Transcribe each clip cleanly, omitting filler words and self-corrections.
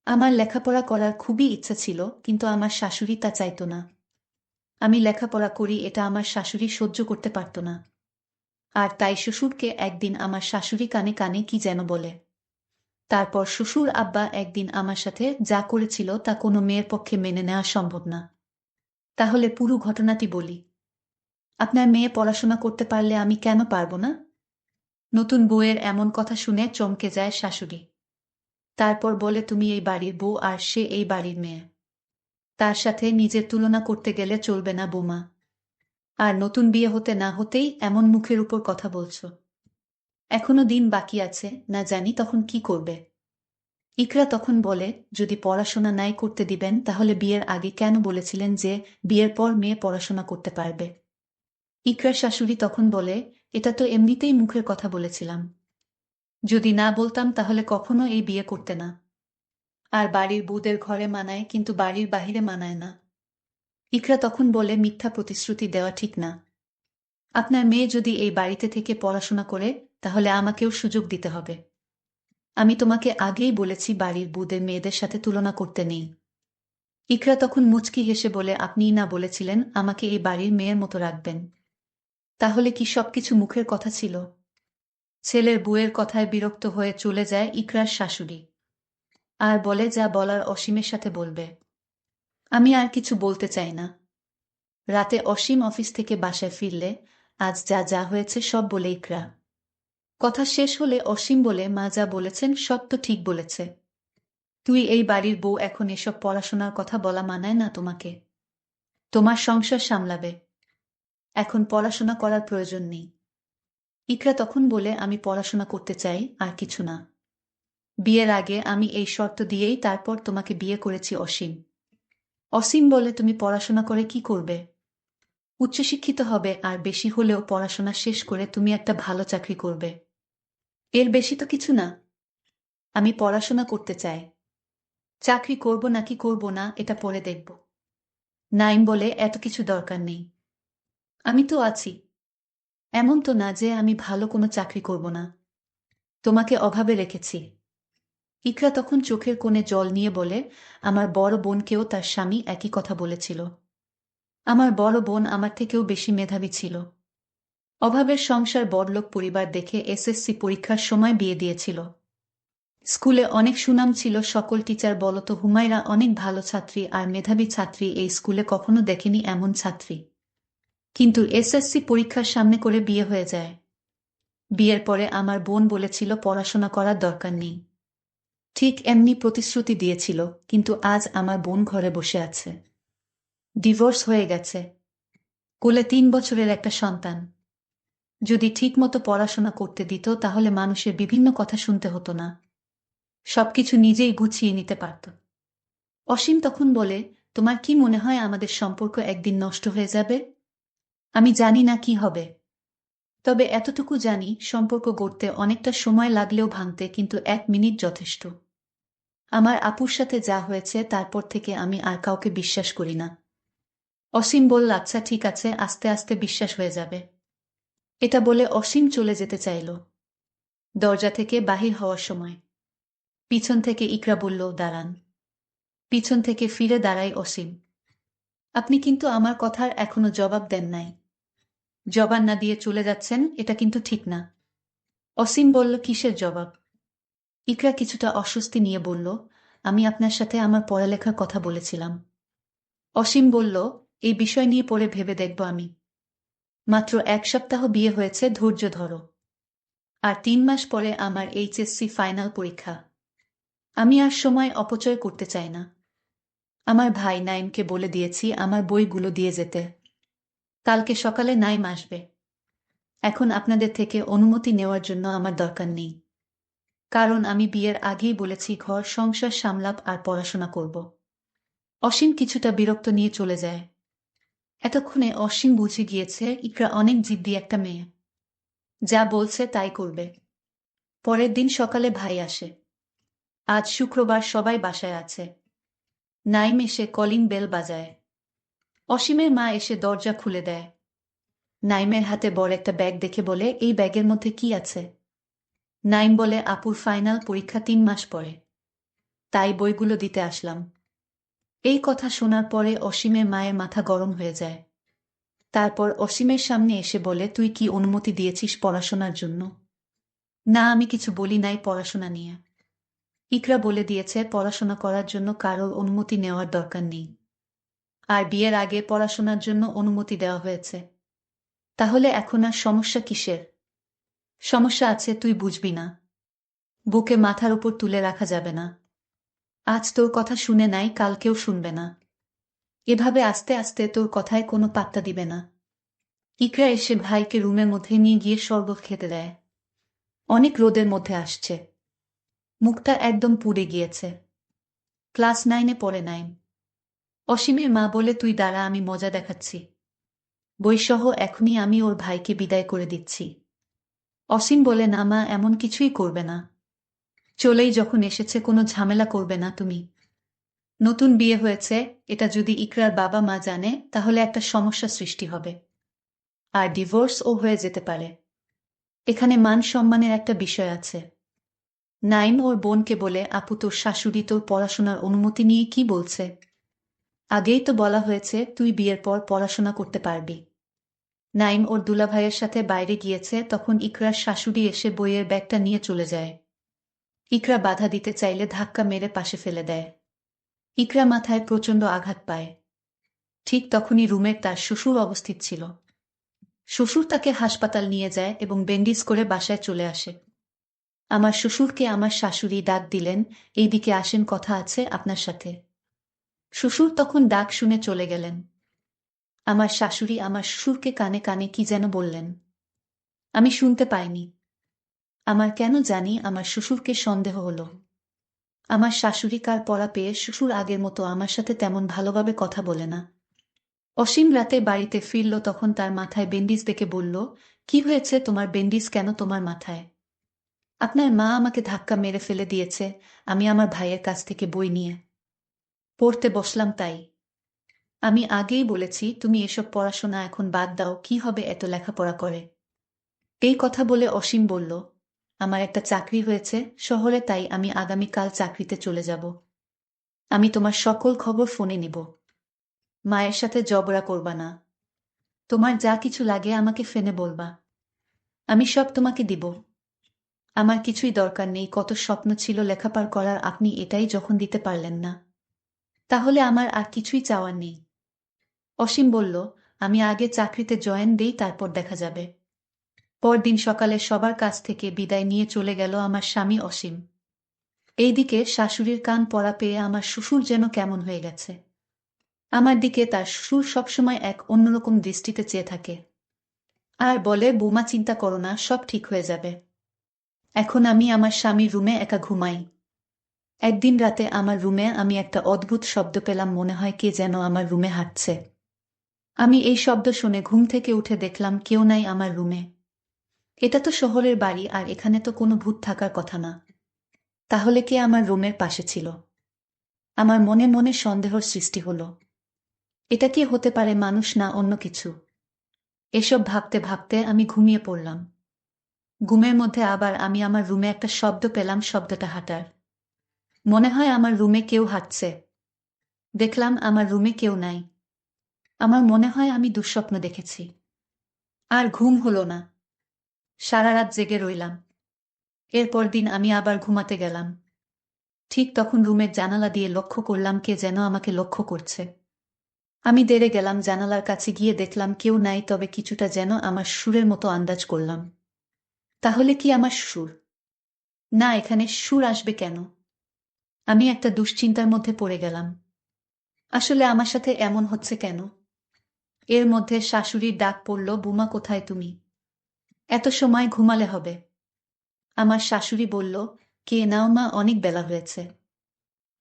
আমার লেখাপড়া করার খুবই ইচ্ছা ছিল, কিন্তু আমার শাশুড়ি তা চাইতো না। আমি লেখাপড়া করি এটা আমার শাশুড়ি সহ্য করতে পারত না। আর তাই শ্বশুরকে একদিন আমার শাশুড়ি কানে কানে কি যেন বলে। তারপর শ্বশুর আব্বা একদিন আমার সাথে যা করেছিল তা কোনো মেয়ের পক্ষে মেনে নেওয়া সম্ভব না। তাহলে পুরো ঘটনাটি বলি। আপনার মেয়ে পড়াশোনা করতে পারলে আমি কেন পারব না? নতুন বউয়ের এমন কথা শুনে চমকে যায় শাশুড়ি। তারপর বলে, তুমি এই বাড়ির বউ আর সে এই বাড়ির মেয়ে। তার সাথে নিজের তুলনা করতে গেলে চলবে না বৌমা। আর নতুন বিয়ে হতে না হতেই এমন মুখের উপর কথা বলছো। এখনো দিন বাকি আছে, না জানি তখন কি করবে। ইকরা তখন বলে, যদি পড়াশোনা নাই করতে দিবেন তাহলে বিয়ের আগে কেন বলেছিলেন যে বিয়ের পর মেয়ে পড়াশোনা করতে পারবে? ইকরার শাশুড়ি তখন বলে, এটা তো এমনিতেই মুখের কথা বলেছিলাম। যদি না বলতাম তাহলে কখনো এই বিয়ে করতে না। আর বাড়ির বউদের ঘরে মানায়, কিন্তু বাড়ির বাহিরে মানায় না। ইকরা তখন বলে, মিথ্যা প্রতিশ্রুতি দেওয়া ঠিক না। আপনার মেয়ে যদি এই বাড়িতে থেকে পড়াশোনা করে, তাহলে আমাকেও সুযোগ দিতে হবে। আমি তোমাকে আগেই বলেছি বাড়ির বউদের মেয়েদের সাথে তুলনা করতে নেই। ইকরা তখন মুচকি হেসে বলে, আপনিই না বলেছিলেন আমাকে এই বাড়ির মেয়ের মতো রাখবেন? তাহলে কি সবকিছু মুখের কথা ছিল? ছেলের বউয়ের কথায় বিরক্ত হয়ে চলে যায় ইকরার শাশুড়ি। আর বলে, যা বলার অসীমের সাথে বলবে। আমি আর কিছু বলতে চাই না। রাতে অসীম অফিস থেকে বাসায় ফিরলে, আজ যা যা হয়েছে সব বলে ইকরা। কথা শেষ হলে অসীম বলে, মা যা বলেছেন সব তো ঠিক বলেছে। তুই এই বাড়ির বউ, এখন এসব পড়াশোনার কথা বলা মানায় না তোমাকে। তোমার সংসার সামলাবে, এখন পড়াশোনা করার প্রয়োজন নেই। ইকরা তখন বলে, আমি পড়াশোনা করতে চাই, আর কিছু না। বিয়ের আগে আমি এই শর্ত দিয়েই তারপর তোমাকে বিয়ে করেছি অসীম। অসীম বলে, তুমি পড়াশোনা করে কি করবে? উচ্চশিক্ষিত হবে, আর বেশি হলেও পড়াশোনা শেষ করে তুমি একটা ভালো চাকরি করবে। এর বেশি তো কিছু না। আমি পড়াশোনা করতে চাই। চাকরি করব নাকি করব না এটা পরে দেখব। নাইম বলে, এত কিছু দরকার নেই। আমি তো আছি। এমন তো না যে আমি ভালো কোনো চাকরি করব না। তোমাকে অভাবে রেখেছি। ইকরা তখন চোখের কোণে জল নিয়ে বলে, আমার বড় বোনকেও তার স্বামী একই কথা বলেছিল। আমার বড় বোন আমার থেকেও বেশি মেধাবী ছিল। অভাবের সংসার, বড়লোক পরিবার দেখে এসএসসি পরীক্ষার সময় বিয়ে দিয়েছিল। স্কুলে অনেক সুনাম ছিল, সকল টিচার বলতো হুমায়রা অনেক ভালো ছাত্রী আর মেধাবী ছাত্রী, এই স্কুলে কখনো দেখেনি এমন ছাত্রী। কিন্তু এসএসসি পরীক্ষার সামনে করে বিয়ে হয়ে যায়। বিয়ের পরে আমার বোন বলেছিল পড়াশোনা করার দরকার নেই। ঠিক এমনি প্রতিশ্রুতি দিয়েছিল, কিন্তু আজ আমার বোন ঘরে বসে আছে। ডিভোর্স হয়ে গেছে। কোলে 3 বছরের একটা সন্তান। যদি ঠিকমতো পড়াশোনা করতে দিত তাহলে মানুষের বিভিন্ন কথা শুনতে হতো না। সবকিছু নিজেই গুছিয়ে নিতে পারত। অসীম তখন বলে, তোমার কি মনে হয় আমাদের সম্পর্ক একদিন নষ্ট হয়ে যাবে? আমি জানি না কি হবে। তবে এতটুকু জানি, সম্পর্ক গড়তে অনেকটা সময় লাগলেও ভাঙতে কিন্তু 1 মিনিট যথেষ্ট। আমার আপুর সাথে যা হয়েছে তারপর থেকে আমি আর কাউকে বিশ্বাস করি না। অসীম বলল, আচ্ছা ঠিক আছে, আস্তে আস্তে বিশ্বাস হয়ে যাবে। এটা বলে অসীম চলে যেতে চাইল। দরজা থেকে বাহির হওয়ার সময় পিছন থেকে ইকরা বলল, দাঁড়ান। পিছন থেকে ফিরে দাঁড়ায় অসীম। আপনি কিন্তু আমার কথার এখনো জবাব দেন নাই। জবাব না দিয়ে চলে যাচ্ছেন, এটা কিন্তু ঠিক না। অসীম বলল, কিসের জবাব? ইকরা কিছুটা অস্বস্তি নিয়ে বলল, আমি আপনার সাথে আমার পড়ালেখার কথা বলেছিলাম। অসীম বলল, এই বিষয় নিয়ে পরে ভেবে দেখব আমি। মাত্র 1 সপ্তাহ বিয়ে হয়েছে, ধৈর্য ধরো। আর 3 মাস পরে আমার এইচএসসি ফাইনাল পরীক্ষা। আমি আর সময় অপচয় করতে চাই না। আমার ভাই নাইমকে বলে দিয়েছি আমার বইগুলো দিয়ে যেতে। কালকে সকালে নাইম আসবে। এখন আপনাদের থেকে অনুমতি নেওয়ার জন্য আমার দরকার নেই। কারণ আমি বিয়ের আগেই বলেছি ঘর সংসার সামলাপ আর পড়াশোনা করব। অসীম কিছুটা বিরক্ত নিয়ে চলে যায়। এতক্ষণে অসীম বুঝে গিয়েছে ইকরা অনেক জিদ্দি একটা মেয়ে। যা বলছে তাই করবে। পরের দিন সকালে ভাই আসে। আজ শুক্রবার, সবাই বাসায় আছে। নাইম এসে কলিং বেল বাজায়। অসীমের মা এসে দরজা খুলে দেয়। নাইমের হাতে বড় একটা ব্যাগ দেখে বলে, এই ব্যাগের মধ্যে কি আছে? নাইম বলে, আপুর ফাইনাল পরীক্ষা 3 মাস পরে। তাই বইগুলো দিতে আসলাম। এই কথা শোনার পরে অসীমের মায়ের মাথা গরম হয়ে যায়। তারপর অসীমের সামনে এসে বলে, তুই কি অনুমতি দিয়েছিস পড়াশোনার জন্য? না, আমি কিছু বলি নাই পড়াশোনা নিয়ে। ইকরা বলে দিয়েছে পড়াশোনা করার জন্য কারোর অনুমতি নেওয়ার দরকার নেই। আর বিয়ের আগে পড়াশোনার জন্য অনুমতি দেওয়া হয়েছে। তাহলে এখন আর সমস্যা কিসের? সমস্যা আছে, তুই বুঝবি না। বুকে মাথার উপর তুলে রাখা যাবে না। আজ তোর কথা শুনে নাই, কালকেও শুনবে না। এভাবে আস্তে আস্তে তোর কথায় কোনো পাত্তা দিবে না। ইকরা এসে ভাইকে রুমের মধ্যে নিয়ে গিয়ে শরবত খেতে দেয়। অনেক রোদের মধ্যে আসছে। মুখটা একদম পুড়ে গিয়েছে। ক্লাস 9-এ পড়ে। 9। অসীমের মা বলে, তুই দাঁড়া, আমি মজা দেখাচ্ছি। বইসহ এখনই আমি ওর ভাইকে বিদায় করে দিচ্ছি। অসীম বলে, না মা, এমন কিছুই করবে না। চলেই যখন এসেছে কোনো ঝামেলা করবে না তুমি। নতুন বিয়ে হয়েছে, এটা যদি ইকরার বাবা মা জানে তাহলে একটা সমস্যা সৃষ্টি হবে। আর ডিভোর্সও হয়ে যেতে পারে। এখানে মান সম্মানের একটা বিষয় আছে। নাইম ওর বোনকে বলে, আপু, তোর শাশুড়ি তোর পড়াশোনার অনুমতি নিয়ে কি বলছে? আগেই তো বলা হয়েছে তুই বিয়ের পর পড়াশোনা করতে পারবি। নাইম ওর দুলাভাইয়ের সাথে বাইরে গিয়েছে, তখন ইকরার শাশুড়ি এসে বইয়ের ব্যাগটা নিয়ে চলে যায়। ইকরা বাধা দিতে চাইলে ধাক্কা মেরে পাশে ফেলে দেয়। ইকরা মাথায় প্রচণ্ড আঘাত পায়। ঠিক তখনই রুমের তার শ্বশুর উপস্থিত ছিল। শ্বশুর তাকে হাসপাতাল নিয়ে যায় এবং ব্যান্ডেজ করে বাসায় চলে আসে। আমার শ্বশুরকে আমার শাশুড়ি ডাক দিলেন, এইদিকে আসেন, কথা আছে আপনার সাথে। শ্বশুর তখন ডাক শুনে চলে গেলেন। আমার শাশুড়ি আমার শ্বশুরকে কানে কানে কি যেন বললেন। আমি শুনতে পাইনি। আমার কেন জানি আমার শ্বশুরকে সন্দেহ হলো। আমার শাশুড়ি কার পড়া পেয়ে শ্বশুর আগের মতো আমার সাথে তেমন ভালোভাবে কথা বলে না। অসীম রাতে বাড়িতে ফিরল, তখন তার মাথায় ব্যান্ডেজ দেখে বলল, কি হয়েছে তোমার, ব্যান্ডেজ কেন তোমার মাথায়? আপনার মা আমাকে ধাক্কা মেরে ফেলে দিয়েছে, আমি আমার ভাইয়ের কাছ থেকে বই নিয়ে পড়তে বসলাম তাই। আমি আগেই বলেছি তুমি এসব পড়াশোনা এখন বাদ দাও, কি হবে এত লেখাপড়া করে? এই কথা বলে অসীম বলল, আমার একটা চাকরি হয়েছে শহরে, তাই আমি আগামীকাল চাকরিতে চলে যাব। আমি তোমার সকল খবর ফোনে নিব। মায়ের সাথে ঝগড়া করবা না। তোমার যা কিছু লাগে আমাকে ফোনে বলবা। আমি সব তোমাকে দিব। আমার কিছুই দরকার নেই, কত স্বপ্ন ছিল লেখাপড়া করার, আপনি এটাই যখন দিতে পারলেন না, তাহলে আমার আর কিছুই চাওয়ার নেই। অসীম বলল, আমি আগে চাকরিতে জয়েন দেই, তারপর দেখা যাবে। পরদিন সকালে সবার কাছ থেকে বিদায় নিয়ে চলে গেল আমার স্বামী অসীম। এইদিকে শাশুড়ির কান পড়া পেয়ে আমার শ্বশুর যেন কেমন হয়ে গেছে। আমার দিকে তার শ্বশুর সবসময় এক অন্যরকম দৃষ্টিতে চেয়ে থাকে আর বলে, বৌমা চিন্তা করো না, সব ঠিক হয়ে যাবে। এখন আমি আমার স্বামীর রুমে একা ঘুমাই। একদিন রাতে আমার রুমে আমি একটা অদ্ভুত শব্দ পেলাম, মনে হয় কে যেন আমার রুমে হাঁটছে। আমি এই শব্দ শুনে ঘুম থেকে উঠে দেখলাম কেউ নাই আমার রুমে। এটা তো শহরের বাড়ি, আর এখানে তো কোনো ভূত থাকার কথা না। তাহলে কে আমার রুমের পাশে ছিল? আমার মনে মনে সন্দেহর সৃষ্টি হলো। এটা কি হতে পারে, মানুষ না অন্য কিছু? এসব ভাবতে ভাবতে আমি ঘুমিয়ে পড়লাম। ঘুমের মধ্যে আবার আমি আমার রুমে একটা শব্দ পেলাম, শব্দটা হাঁটার। মনে হয় আমার রুমে কেউ হাঁটছে। দেখলাম আমার রুমে কেউ নাই। আমার মনে হয় আমি দুঃস্বপ্ন দেখেছি। আর ঘুম হলো না। সারা রাত জেগে রইলাম। এরপর দিন আমি আবার ঘুমাতে গেলাম। ঠিক তখন রুমের জানালা দিয়ে লক্ষ্য করলাম কে যেন আমাকে লক্ষ্য করছে। আমি দেরে গেলাম, জানালার কাছে গিয়ে দেখলাম কেউ নাই, তবে কিছুটা যেন আমার সুরের মতো আন্দাজ করলাম। তাহলে কি আমার সুর? না, এখানে সুর আসবে কেন? আমি একটা দুশ্চিন্তার মধ্যে পড়ে গেলাম। আসলে আমার সাথে এমন হচ্ছে কেন? এর মধ্যে শাশুড়ির ডাক পড়ল, বুমা কোথায় তুমি? এত সময় ঘুমালে হবে। আমার শাশুড়ি বলল, কে নাও মা, অনেক বেলা হয়েছে।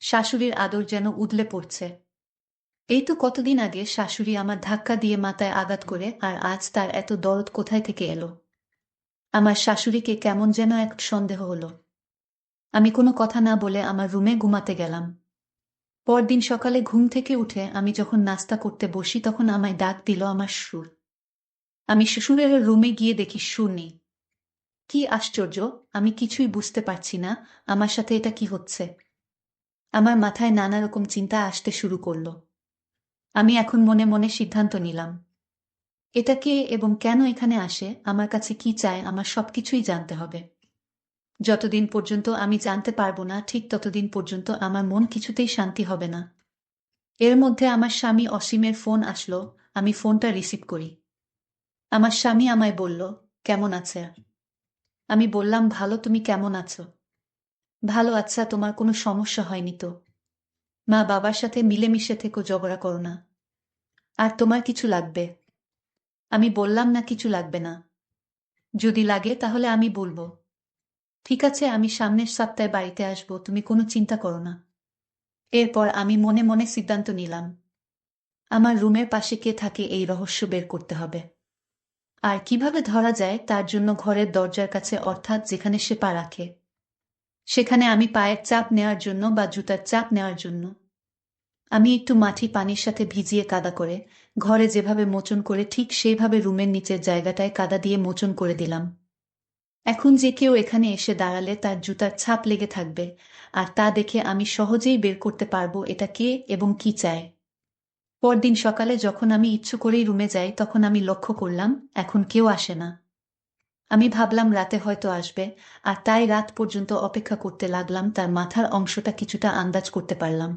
শাশুড়ির আদর যেন উদলে পড়ছে। এই তো কতদিন আগে শাশুড়ি আমার ধাক্কা দিয়ে মাথায় আঘাত করে, আর আজ তার এত দরদ কোথায় থেকে এলো? আমার শাশুড়িকে কেমন যেন এক সন্দেহ হলো। আমি কোনো কথা না বলে আমার রুমে ঘুমাতে গেলাম। পরদিন সকালে ঘুম থেকে উঠে আমি যখন নাস্তা করতে বসি, তখন আমায় ডাক দিল আমার শ্বশুর। আমি শ্বশুরের রুমে গিয়ে দেখি শ্বশুর নেই। কি আশ্চর্য! আমি কিছুই বুঝতে পারছি না, আমার সাথে এটা কি হচ্ছে। আমার মাথায় নানা রকম চিন্তা আসতে শুরু করল। আমি এখন মনে মনে সিদ্ধান্ত নিলাম, এটা কে এবং কেন এখানে আসে, আমার কাছে কি চায়, আমার সবকিছুই জানতে হবে। যতদিন পর্যন্ত আমি জানতে পারবো না, ঠিক ততদিন পর্যন্ত আমার মন কিছুতেই শান্তি হবে না। এর মধ্যে আমার স্বামী অসীমের ফোন আসলো। আমি ফোনটা রিসিভ করি। আমার স্বামী আমায় বলল, কেমন আছে? আমি বললাম, ভালো, তুমি কেমন আছো? ভালো। আচ্ছা, তোমার কোনো সমস্যা হয়নি তো? মা বাবার সাথে মিলেমিশে থেকো, ঝগড়া করো না। আর তোমার কিছু লাগবে? আমি বললাম, না, কিছু লাগবে না। যদি লাগে তাহলে আমি বলবো। ঠিক আছে, আমি সামনের সপ্তাহে বাড়িতে আসবো, তুমি কোনো চিন্তা করো না। এরপর আমি মনে মনে সিদ্ধান্ত নিলাম, আমার রুমের পাশে কে থাকে এই রহস্য বের করতে হবে। আর কিভাবে ধরা যায় তার জন্য ঘরের দরজার কাছে, অর্থাৎ যেখানে সে পা রাখে, সেখানে আমি পায়ের চাপ নেওয়ার জন্য বা জুতার চাপ নেওয়ার জন্য আমি একটু মাটি পানির সাথে ভিজিয়ে কাদা করে ঘরে যেভাবে মোচন করে ঠিক সেইভাবে রুমের নিচের জায়গাটায় কাদা দিয়ে মোচন করে দিলাম। এখন যে কেউ এখানে এসে দাঁড়ালে তার জুতার ছাপ লেগে থাকবে, আর তা দেখে আমি সহজেই বের করতে পারবো এটা কে এবং কি চায়। পরদিন সকালে যখন আমি ইচ্ছু করেই রুমে যাই, তখন আমি লক্ষ্য করলাম এখন কেউ আসে না। আমি ভাবলাম রাতে হয়তো আসবে, আর তাই রাত পর্যন্ত অপেক্ষা করতে লাগলাম। তার মাথার অংশটা কিছুটা আন্দাজ করতে পারলাম,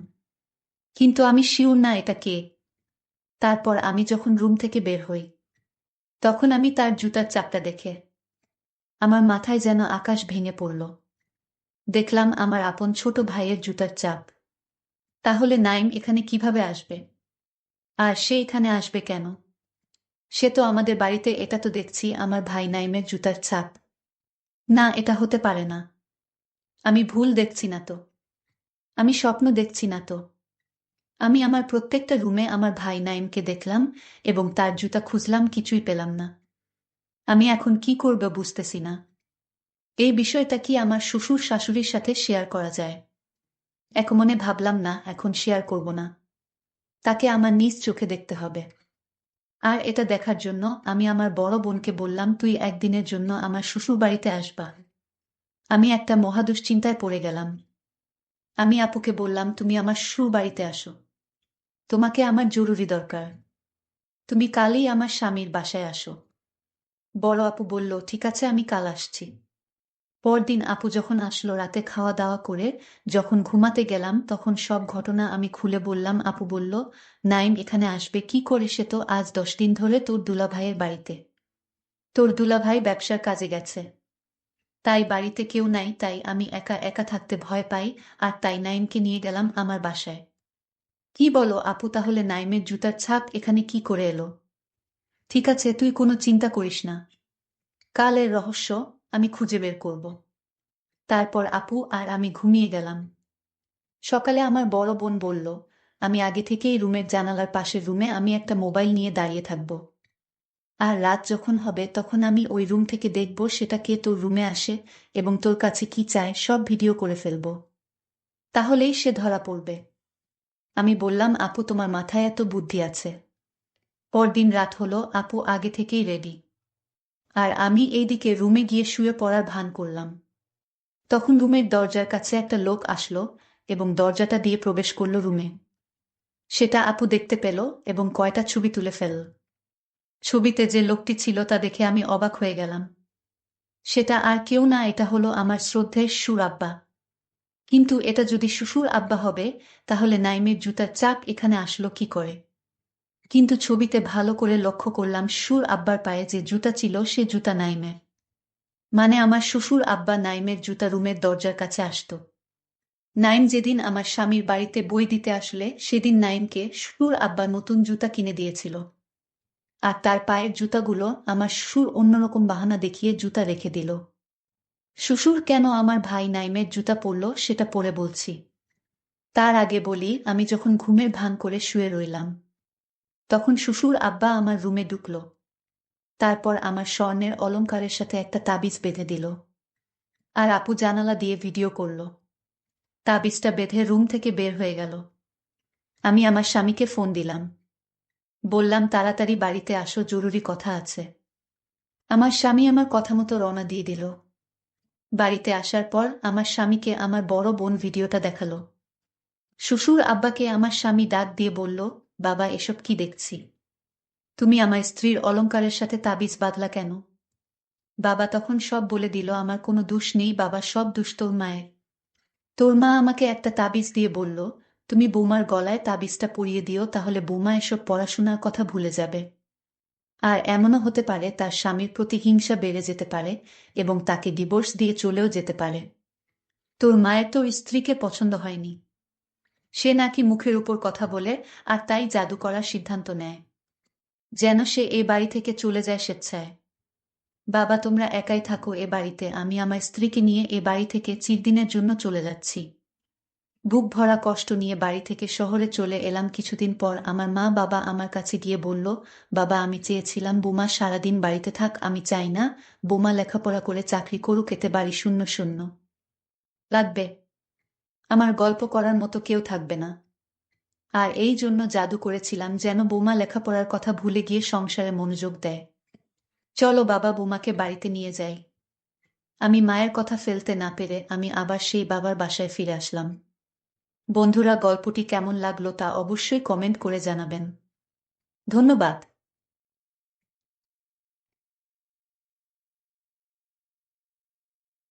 কিন্তু আমি শিওর না এটা কে। তারপর আমি যখন রুম থেকে বের হই, তখন আমি তার জুতার চাপটা দেখে আমার মাথায় যেন আকাশ ভেঙে পড়ল। দেখলাম আমার আপন ছোট ভাইয়ের জুতার চাপ। তাহলে নাইম এখানে কিভাবে আসবে? আর সে এখানে আসবে কেন? সে তো আমাদের বাড়িতে, এটা তো দেখছি আমার ভাই নাইমের জুতার ছাপ। না, এটা হতে পারে না। আমি ভুল দেখছি না তো? আমি স্বপ্ন দেখছি না তো? আমি আমার প্রত্যেকটা রুমে আমার ভাই নাইমকে দেখলাম এবং তার জুতা খুঁজলাম, কিছুই পেলাম না। আমি এখন কি করব বুঝতেছি না। এই বিষয়টা কি আমার শ্বশুর শাশুড়ির সাথে শেয়ার করা যায়? এক মনে ভাবলাম, না, এখন শেয়ার করব না। তাকে আমার নিজ চোখে দেখতে হবে। আর এটা দেখার জন্য আমি আমার বড় বোনকে বললাম, তুই একদিনের জন্য আমার শ্বশুর বাড়িতে আসবা। আমি একটা মহা দুশ্চিন্তায় পড়ে গেলাম। আমি আপুকে বললাম, তুমি আমার শ্বশুর বাড়িতে আসো, তোমাকে আমার জরুরি দরকার। তুমি কালই আমার স্বামীর বাসায় আসো। বড় আপু বলল, ঠিক আছে, আমি কাল আসছি। পরদিন আপু যখন আসলো, রাতে খাওয়া দাওয়া করে যখন ঘুমাতে গেলাম, তখন সব ঘটনা আমি খুলে বললাম। আপু বলল, নাইম এখানে আসবে কি করে? সে তো আজ 10 দিন ধরে তোর দুলাভাইয়ের বাড়িতে। তোর দুলাভাই ব্যবসার কাজে গেছে, তাই বাড়িতে কেউ নাই, তাই আমি একা একা থাকতে ভয় পাই, আর তাই নাইমকে নিয়ে গেলাম আমার বাসায়। কি বলো আপু, তাহলে নাইমের জুতার ছাপ এখানে কি করে এলো? ঠিক আছে, তুই কোনো চিন্তা করিস না, কাল এর রহস্য আমি খুঁজে বের করব। তারপর আপু আর আমি ঘুমিয়ে গেলাম। সকালে আমার বড় বোন বলল, আমি আগে থেকেই রুমের জানালার পাশের রুমে আমি একটা মোবাইল নিয়ে দাঁড়িয়ে থাকব, আর রাত যখন হবে তখন আমি ওই রুম থেকে দেখব সেটা কে তোর রুমে আসে এবং তোর কাছে কি চায় সব ভিডিও করে ফেলব। তাহলেই সে ধরা পড়বে। আমি বললাম, আপু তোমার মাথায় এত বুদ্ধি আছে। পরদিন রাত হলো, আপু আগে থেকেই রেডি, আর আমি এইদিকে রুমে গিয়ে শুয়ে পড়ার ভান করলাম। তখন রুমের দরজার কাছে একটা লোক আসলো এবং দরজাটা দিয়ে প্রবেশ করলো রুমে। সেটা আপু দেখতে পেল এবং কয়টা ছবি তুলে ফেলল। ছবিতে যে লোকটি ছিল তা দেখে আমি অবাক হয়ে গেলাম। সেটা আর কেউ না, এটা হলো আমার শ্রদ্ধের শ্বশুর আব্বা। কিন্তু এটা যদি শ্বশুর আব্বা হবে, তাহলে নাইমের জুতার চাপ এখানে আসলো কি করে? কিন্তু ছবিতে ভালো করে লক্ষ্য করলাম, শ্বশুর আব্বার পায়ে যে জুতা ছিল সে জুতা নাইমের। মানে আমার শ্বশুর আব্বা নাইমের জুতা রুমের দরজার কাছে আসতো। নাইম যেদিন আমার স্বামীর বাড়িতে বই দিতে আসলে, সেদিন নাইমকে শ্বশুর আব্বা নতুন জুতা কিনে দিয়েছিল। আর তার পায়ের জুতাগুলো আমার শ্বশুর অন্যরকম বাহানা দেখিয়ে জুতা রেখে দিল। শ্বশুর কেন আমার ভাই নাইমের জুতা পরল সেটা পরে বলছি। তার আগে বলি, আমি যখন ঘুমের ভান করে শুয়ে রইলাম, তখন শ্বশুর আব্বা আমার রুমে ঢুকল। তারপর আমার স্বর্ণের অলংকারের সাথে একটা তাবিজ বেঁধে দিল, আর আপু জানালা দিয়ে ভিডিও করল। তাবিজটা বেঁধে রুম থেকে বের হয়ে গেল। আমি আমার স্বামীকে ফোন দিলাম, বললাম তাড়াতাড়ি বাড়িতে আসো, জরুরি কথা আছে। আমার স্বামী আমার কথা মতো রওনা দিয়ে দিল। বাড়িতে আসার পর আমার স্বামীকে আমার বড় বোন ভিডিওটা দেখালো। শ্বশুর আব্বাকে আমার স্বামী ডাক দিয়ে বলল, বাবা এসব কি দেখছি? তুমি আমার স্ত্রীর অলংকারের সাথে তাবিজ বাঁধলা কেন? বাবা তখন সব বলে দিল, আমার কোনো দোষ নেই বাবা, সব দোষ তোর মায়ের। তোর মা আমাকে একটা তাবিজ দিয়ে বলল, তুমি বৌমার গলায় তাবিজটা পরিয়ে দিও, তাহলে বৌমা এসব পড়াশোনার কথা ভুলে যাবে। আর এমনও হতে পারে তার স্বামীর প্রতি হিংসা বেড়ে যেতে পারে এবং তাকে ডিভোর্স দিয়ে চলেও যেতে পারে। তোর মায়ের তোর স্ত্রীকে পছন্দ হয়নি। সে নাকি মুখের উপর কথা বলে আর তাই জাদু করার সিদ্ধান্ত নেয়, যেন সে এ বাড়ি থেকে চলে যায় স্বেচ্ছায়। বাবা তোমরা একাই থাকো এ বাড়িতে, আমি আমার স্ত্রীকে নিয়ে এ বাড়ি থেকে চিরদিনের জন্য চলে যাচ্ছি। বুক ভরা কষ্ট নিয়ে বাড়ি থেকে শহরে চলে এলাম। কিছুদিন পর আমার মা বাবা আমার কাছে গিয়ে বলল, বাবা আমি চেয়েছিলাম বোমা সারাদিন বাড়িতে থাক, আমি চাই না বোমা লেখাপড়া করে চাকরি করুক, এতে বাড়ি শূন্য শূন্য লাগবে, আমার গল্প করার মতো কেউ থাকবে না। আর এই জন্য জাদু করেছিলাম যেন বোমা লেখাপড়ার কথা ভুলে গিয়ে সংসারে মনোযোগ দেয়। চলো বাবা বোমাকে বাড়িতে নিয়ে যাই। আমি মায়ের কথা ফেলতে না পেরে আমি আবার সেই বাবার বাসায় ফিরে আসলাম। বন্ধুরা গল্পটি কেমন লাগলো তা অবশ্যই কমেন্ট করে জানাবেন। ধন্যবাদ।